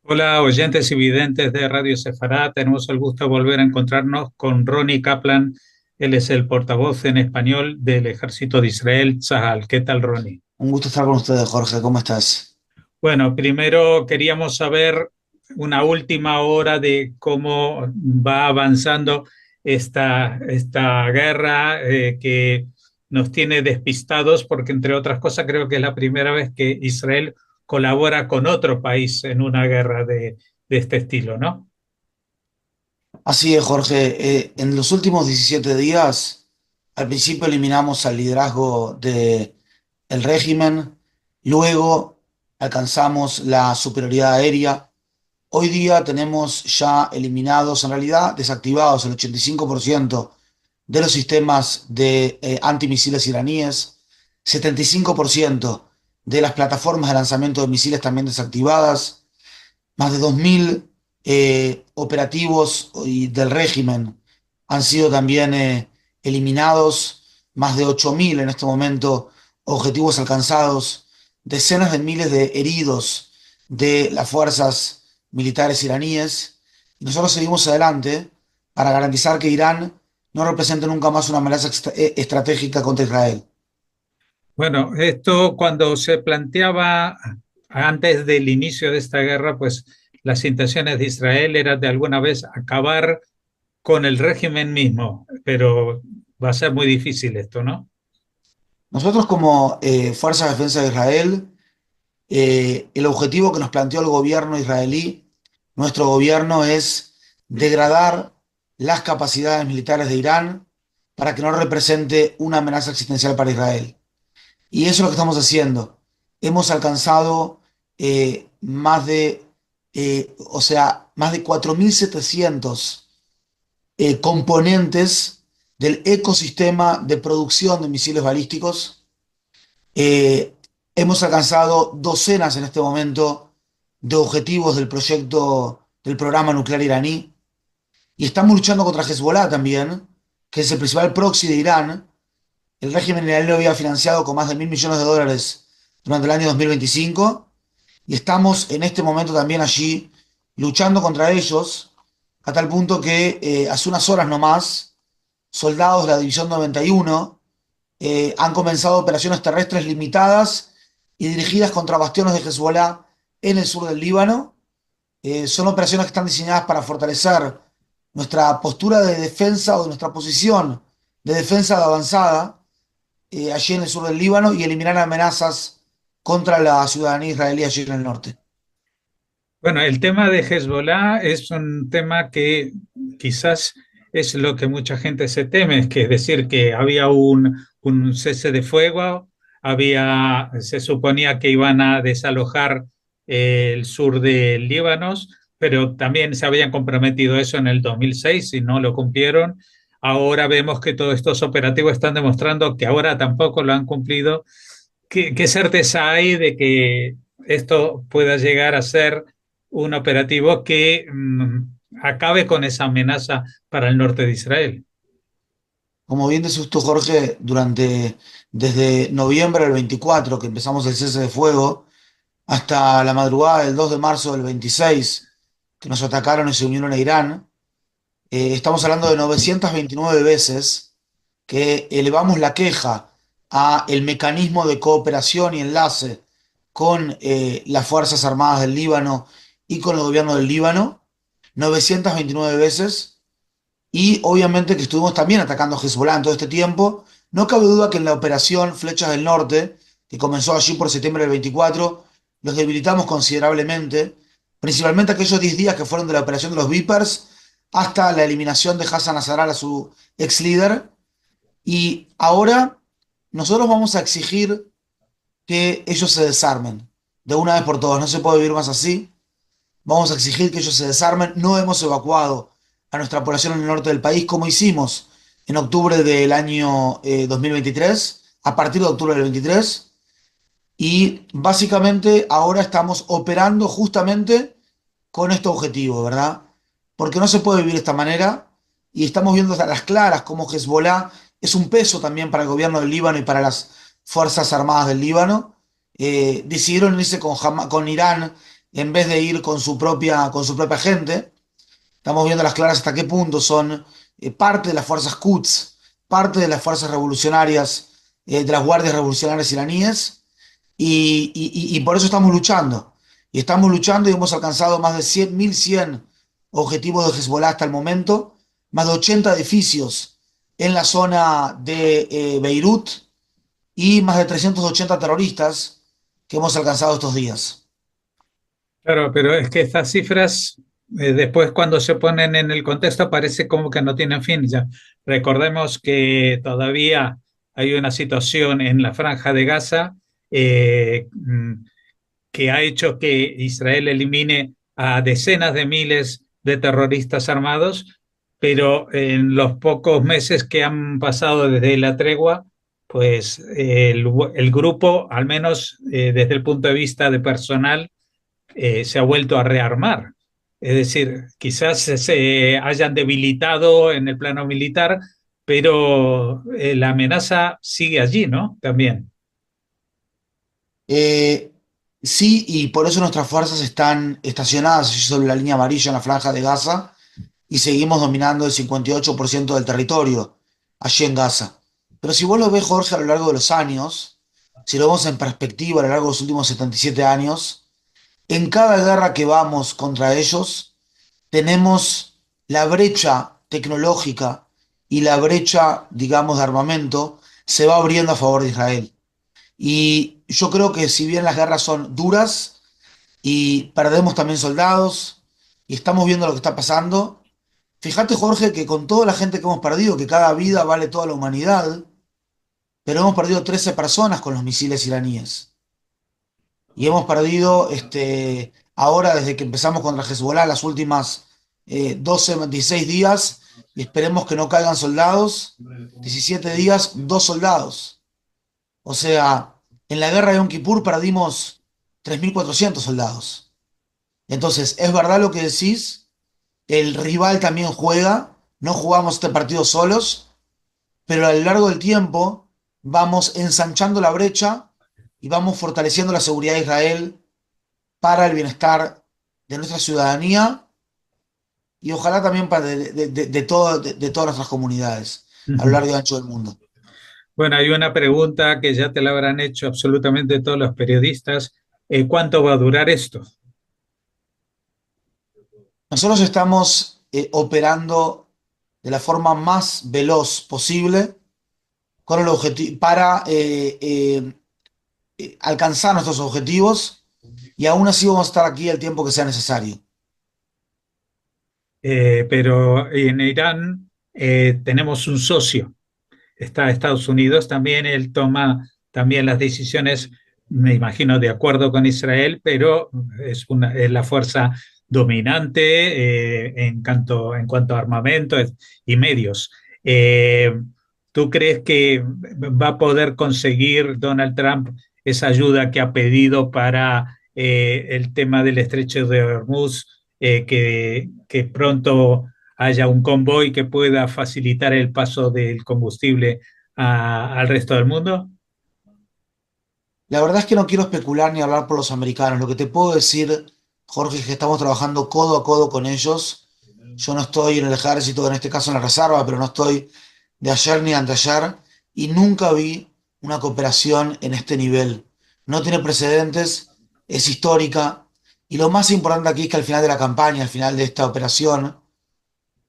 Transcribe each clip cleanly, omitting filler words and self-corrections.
Hola, oyentes y videntes de Radio Sefará. Tenemos el gusto de volver a encontrarnos con Ronnie Kaplan. Él es el portavoz en español del Ejército de Israel, Tzahal. ¿Qué tal, Ronnie? Un gusto estar con ustedes, Jorge. ¿Cómo estás? Bueno, primero queríamos saber una última hora de cómo va avanzando esta guerra que nos tiene despistados, porque entre otras cosas creo que es la primera vez que Israel colabora con otro país en una guerra de este estilo, ¿no? Así es, Jorge. En los últimos 17 días, al principio eliminamos al liderazgo del régimen, luego alcanzamos la superioridad aérea. Hoy día tenemos ya eliminados, en realidad desactivados, el 85% de los sistemas de antimisiles iraníes, 75% de las plataformas de lanzamiento de misiles también desactivadas. Más de 2.000 operativos del régimen han sido también eliminados, más de 8.000 en este momento objetivos alcanzados, decenas de miles de heridos de las fuerzas militares iraníes. Y nosotros seguimos adelante para garantizar que Irán no represente nunca más una amenaza estratégica contra Israel. Bueno, esto cuando se planteaba antes del inicio de esta guerra, pues las intenciones de Israel eran de alguna vez acabar con el régimen mismo, pero va a ser muy difícil esto, ¿no? Nosotros como Fuerza de Defensa de Israel, el objetivo que nos planteó el gobierno israelí, nuestro gobierno, es degradar las capacidades militares de Irán para que no represente una amenaza existencial para Israel. Y eso es lo que estamos haciendo. Hemos alcanzado más de 4.700 componentes del ecosistema de producción de misiles balísticos. eh, Hemos alcanzado docenas en este momento de objetivos del proyecto del programa nuclear iraní y estamos luchando contra Hezbollah también, que es el principal proxy de Irán. El régimen iraní lo había financiado con más de 1.000 millones de dólares durante el año 2025 y estamos en este momento también allí luchando contra ellos a tal punto que hace unas horas nomás soldados de la División 91 han comenzado operaciones terrestres limitadas y dirigidas contra bastiones de Hezbollah en el sur del Líbano. Son operaciones que están diseñadas para fortalecer nuestra postura de defensa o nuestra posición de defensa de avanzada allí en el sur del Líbano y eliminar amenazas contra la ciudadanía israelí allí en el norte. Bueno, el tema de Hezbollah es un tema que quizás es lo que mucha gente se teme, es que es decir, que había un cese de fuego, se suponía que iban a desalojar el sur del Líbano, pero también se habían comprometido eso en el 2006 y no lo cumplieron. Ahora vemos que todos estos operativos están demostrando que ahora tampoco lo han cumplido. ¿Qué certeza hay de que esto pueda llegar a ser un operativo que acabe con esa amenaza para el norte de Israel? Como bien decís tú, Jorge, desde noviembre del 24, que empezamos el cese de fuego, hasta la madrugada del 2 de marzo del 26, que nos atacaron y se unieron a Irán, estamos hablando de 929 veces que elevamos la queja a el mecanismo de cooperación y enlace con las Fuerzas Armadas del Líbano y con el gobierno del Líbano, 929 veces, y obviamente que estuvimos también atacando a Hezbollah en todo este tiempo. No cabe duda que en la operación Flechas del Norte, que comenzó allí por septiembre del 24, los debilitamos considerablemente, principalmente aquellos 10 días que fueron de la operación de los Vipers hasta la eliminación de Hassan Nasrallah, su ex líder. Y ahora nosotros vamos a exigir que ellos se desarmen de una vez por todas. No se puede vivir más así. Vamos a exigir que ellos se desarmen. No hemos evacuado a nuestra población en el norte del país como hicimos en octubre del año 2023, a partir de octubre del 23. Y básicamente ahora estamos operando justamente con este objetivo, ¿verdad? Porque no se puede vivir de esta manera y estamos viendo a las claras cómo Hezbollah es un peso también para el gobierno del Líbano y para las Fuerzas Armadas del Líbano. Decidieron irse con Irán en vez de ir con su propia gente. Estamos viendo a las claras hasta qué punto son parte de las fuerzas Quds, parte de las fuerzas revolucionarias, de las guardias revolucionarias iraníes, y por eso estamos luchando. Y estamos luchando y hemos alcanzado más de 100.100 objetivos de Hezbollah hasta el momento, más de 80 edificios en la zona de Beirut y más de 380 terroristas que hemos alcanzado estos días. Claro, pero es que estas cifras, después cuando se ponen en el contexto, parece como que no tienen fin. Ya recordemos que todavía hay una situación en la Franja de Gaza que ha hecho que Israel elimine a decenas de miles de terroristas armados, pero en los pocos meses que han pasado desde la tregua, pues el grupo, al menos desde el punto de vista de personal, se ha vuelto a rearmar. Es decir, quizás se hayan debilitado en el plano militar, pero la amenaza sigue allí, ¿no? También. Eh, sí, y por eso nuestras fuerzas están estacionadas sobre la línea amarilla en la franja de Gaza y seguimos dominando el 58% del territorio allí en Gaza. Pero si vos lo ves, Jorge, a lo largo de los años, si lo vemos en perspectiva a lo largo de los últimos 77 años, en cada guerra que vamos contra ellos, tenemos la brecha tecnológica y la brecha, digamos, de armamento se va abriendo a favor de Israel. Y yo creo que si bien las guerras son duras y perdemos también soldados y estamos viendo lo que está pasando, fíjate Jorge que con toda la gente que hemos perdido, que cada vida vale toda la humanidad, pero hemos perdido 13 personas con los misiles iraníes. Y hemos perdido ahora desde que empezamos contra Hezbollah las últimas 12, 16 días y esperemos que no caigan soldados. 17 días, dos soldados. O sea, en la guerra de Yom Kippur perdimos 3.400 soldados. Entonces, es verdad lo que decís, el rival también juega, no jugamos este partido solos, pero a lo largo del tiempo vamos ensanchando la brecha y vamos fortaleciendo la seguridad de Israel para el bienestar de nuestra ciudadanía y ojalá también para de todas nuestras comunidades a lo largo y ancho del mundo. Bueno, hay una pregunta que ya te la habrán hecho absolutamente todos los periodistas. ¿Cuánto va a durar esto? Nosotros estamos operando de la forma más veloz posible con el objetivo para alcanzar nuestros objetivos y aún así vamos a estar aquí el tiempo que sea necesario. Pero en Irán tenemos un socio, está Estados Unidos también, él toma también las decisiones, me imagino, de acuerdo con Israel, pero es la fuerza dominante en cuanto a armamento y medios. ¿Tú crees que va a poder conseguir Donald Trump esa ayuda que ha pedido para el tema del estrecho de Hormuz, que pronto haya un convoy que pueda facilitar el paso del combustible al resto del mundo? La verdad es que no quiero especular ni hablar por los americanos. Lo que te puedo decir, Jorge, es que estamos trabajando codo a codo con ellos. Yo no estoy en el ejército, en este caso en la reserva, pero no estoy de ayer ni anteayer y nunca vi una cooperación en este nivel. No tiene precedentes, es histórica y lo más importante aquí es que al final de la campaña, al final de esta operación,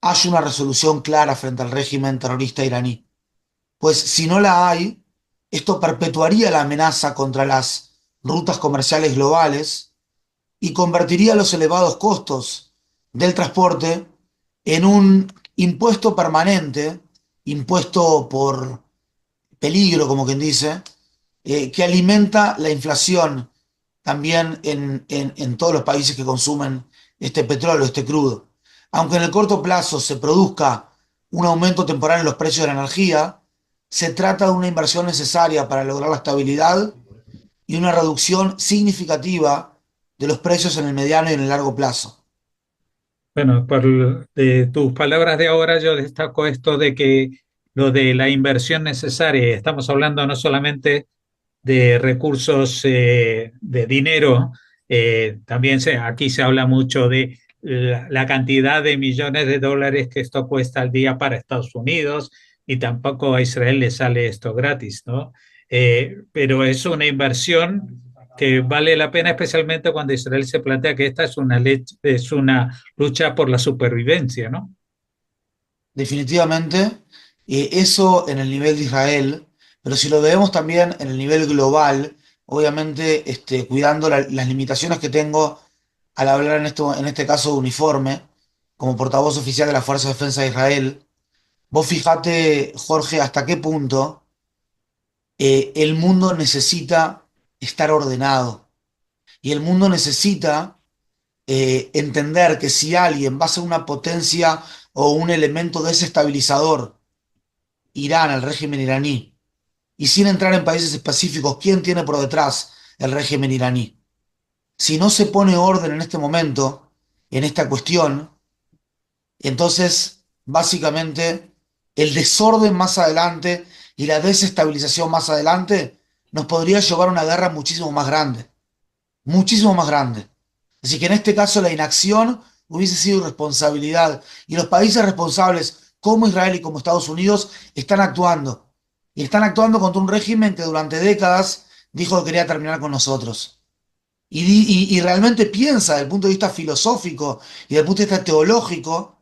haya una resolución clara frente al régimen terrorista iraní. Pues si no la hay, esto perpetuaría la amenaza contra las rutas comerciales globales y convertiría los elevados costos del transporte en un impuesto permanente, impuesto por peligro, como quien dice, que alimenta la inflación también en todos los países que consumen este petróleo, este crudo. Aunque en el corto plazo se produzca un aumento temporal en los precios de la energía, se trata de una inversión necesaria para lograr la estabilidad y una reducción significativa de los precios en el mediano y en el largo plazo. Bueno, de tus palabras de ahora yo destaco esto de que lo de la inversión necesaria, estamos hablando no solamente de recursos de dinero, También aquí se habla mucho de la cantidad de millones de dólares que esto cuesta al día para Estados Unidos y tampoco a Israel le sale esto gratis, ¿no? Pero es una inversión que vale la pena, especialmente cuando Israel se plantea que esta es una lucha por la supervivencia, ¿no? Definitivamente, eso en el nivel de Israel, pero si lo vemos también en el nivel global, obviamente cuidando las limitaciones que tengo al hablar en este caso de uniforme, como portavoz oficial de la Fuerza de Defensa de Israel, vos fijate, Jorge, hasta qué punto el mundo necesita estar ordenado y el mundo necesita entender que si alguien va a ser una potencia o un elemento desestabilizador, Irán, el régimen iraní, y sin entrar en países específicos, ¿quién tiene por detrás el régimen iraní? Si no se pone orden en este momento, en esta cuestión, entonces básicamente el desorden más adelante y la desestabilización más adelante nos podría llevar a una guerra muchísimo más grande, muchísimo más grande. Así que en este caso la inacción hubiese sido irresponsabilidad y los países responsables como Israel y como Estados Unidos están actuando. Y están actuando contra un régimen que durante décadas dijo que quería terminar con nosotros. Y realmente piensa desde el punto de vista filosófico y desde el punto de vista teológico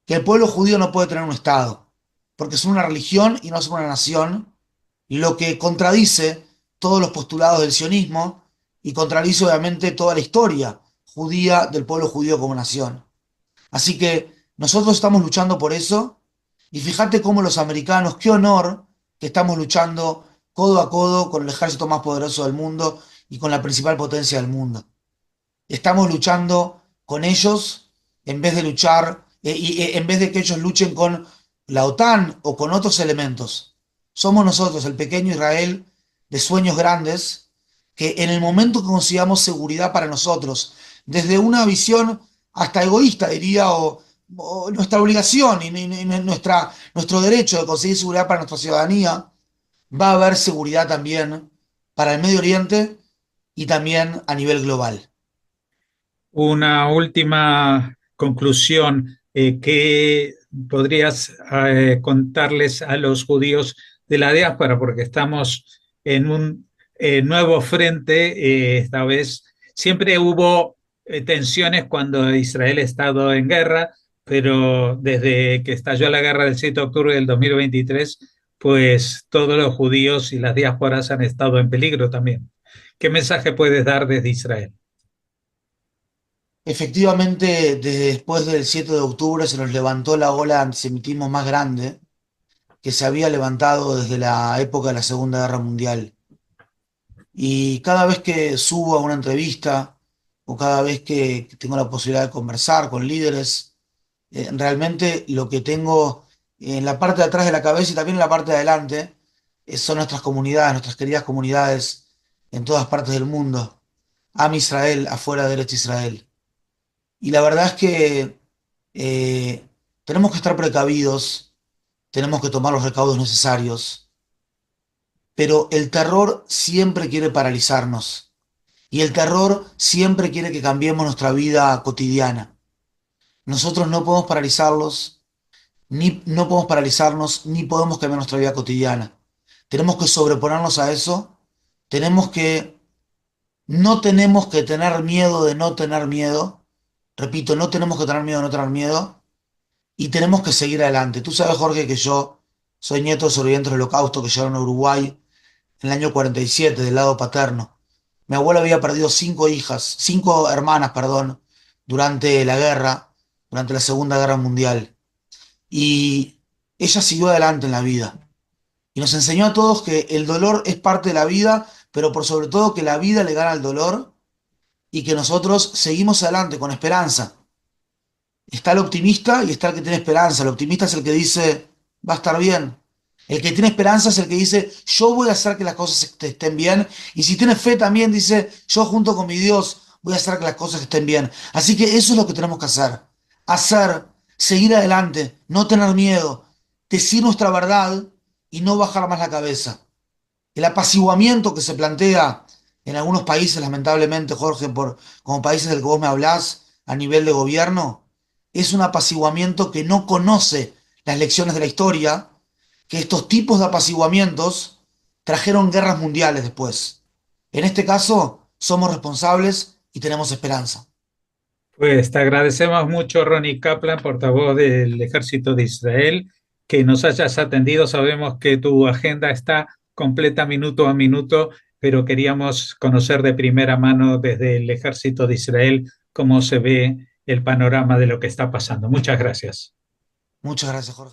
que el pueblo judío no puede tener un Estado, porque son una religión y no son una nación, lo que contradice todos los postulados del sionismo y contradice obviamente toda la historia judía del pueblo judío como nación. Así que nosotros estamos luchando por eso y fíjate cómo los americanos, qué honor que estamos luchando codo a codo con el ejército más poderoso del mundo y con la principal potencia del mundo. Estamos luchando con ellos en vez de luchar, en vez de que ellos luchen con la OTAN o con otros elementos. Somos nosotros, el pequeño Israel de sueños grandes, que en el momento que consigamos seguridad para nosotros, desde una visión hasta egoísta, diría, o nuestra obligación y nuestro derecho de conseguir seguridad para nuestra ciudadanía, va a haber seguridad también para el Medio Oriente y también a nivel global. Una última conclusión que podrías contarles a los judíos de la diáspora, porque estamos en un nuevo frente, esta vez siempre hubo tensiones cuando Israel ha estado en guerra, pero desde que estalló la guerra del 7 de octubre del 2023, pues todos los judíos y las diásporas han estado en peligro también. ¿Qué mensaje puedes dar desde Israel? Efectivamente, desde después del 7 de octubre se nos levantó la ola de antisemitismo más grande que se había levantado desde la época de la Segunda Guerra Mundial. Y cada vez que subo a una entrevista o cada vez que tengo la posibilidad de conversar con líderes, realmente lo que tengo en la parte de atrás de la cabeza y también en la parte de adelante son nuestras comunidades, nuestras queridas comunidades en todas partes del mundo. Am Israel, afuera de Eretz Israel. Y la verdad es que tenemos que estar precavidos, tenemos que tomar los recaudos necesarios, pero el terror siempre quiere paralizarnos y el terror siempre quiere que cambiemos nuestra vida cotidiana. Nosotros no podemos paralizarlos, ni no podemos paralizarnos, ni podemos cambiar nuestra vida cotidiana. Tenemos que sobreponernos a eso, tenemos que, no tenemos que tener miedo de no tener miedo. Repito, no tenemos que tener miedo de no tener miedo y tenemos que seguir adelante. Tú sabes, Jorge, que yo soy nieto de sobrevivientes del Holocausto que llegaron a Uruguay en el año 47 del lado paterno. Mi abuelo había perdido cinco hermanas, perdón, durante la guerra, durante la Segunda Guerra Mundial. Y ella siguió adelante en la vida. Y nos enseñó a todos que el dolor es parte de la vida, pero por sobre todo que la vida le gana al dolor y que nosotros seguimos adelante con esperanza. Está el optimista y está el que tiene esperanza. El optimista es el que dice, va a estar bien. El que tiene esperanza es el que dice, yo voy a hacer que las cosas estén bien. Y si tiene fe también dice, yo junto con mi Dios voy a hacer que las cosas estén bien. Así que eso es lo que tenemos que hacer. Hacer, seguir adelante, no tener miedo, decir nuestra verdad y no bajar más la cabeza. El apaciguamiento que se plantea en algunos países, lamentablemente, Jorge, como países del que vos me hablás, a nivel de gobierno, es un apaciguamiento que no conoce las lecciones de la historia, que estos tipos de apaciguamientos trajeron guerras mundiales después. En este caso, somos responsables y tenemos esperanza. Pues te agradecemos mucho, Ronnie Kaplan, portavoz del Ejército de Israel, que nos hayas atendido. Sabemos que tu agenda está completa minuto a minuto, pero queríamos conocer de primera mano desde el Ejército de Israel cómo se ve el panorama de lo que está pasando. Muchas gracias. Muchas gracias, Jorge.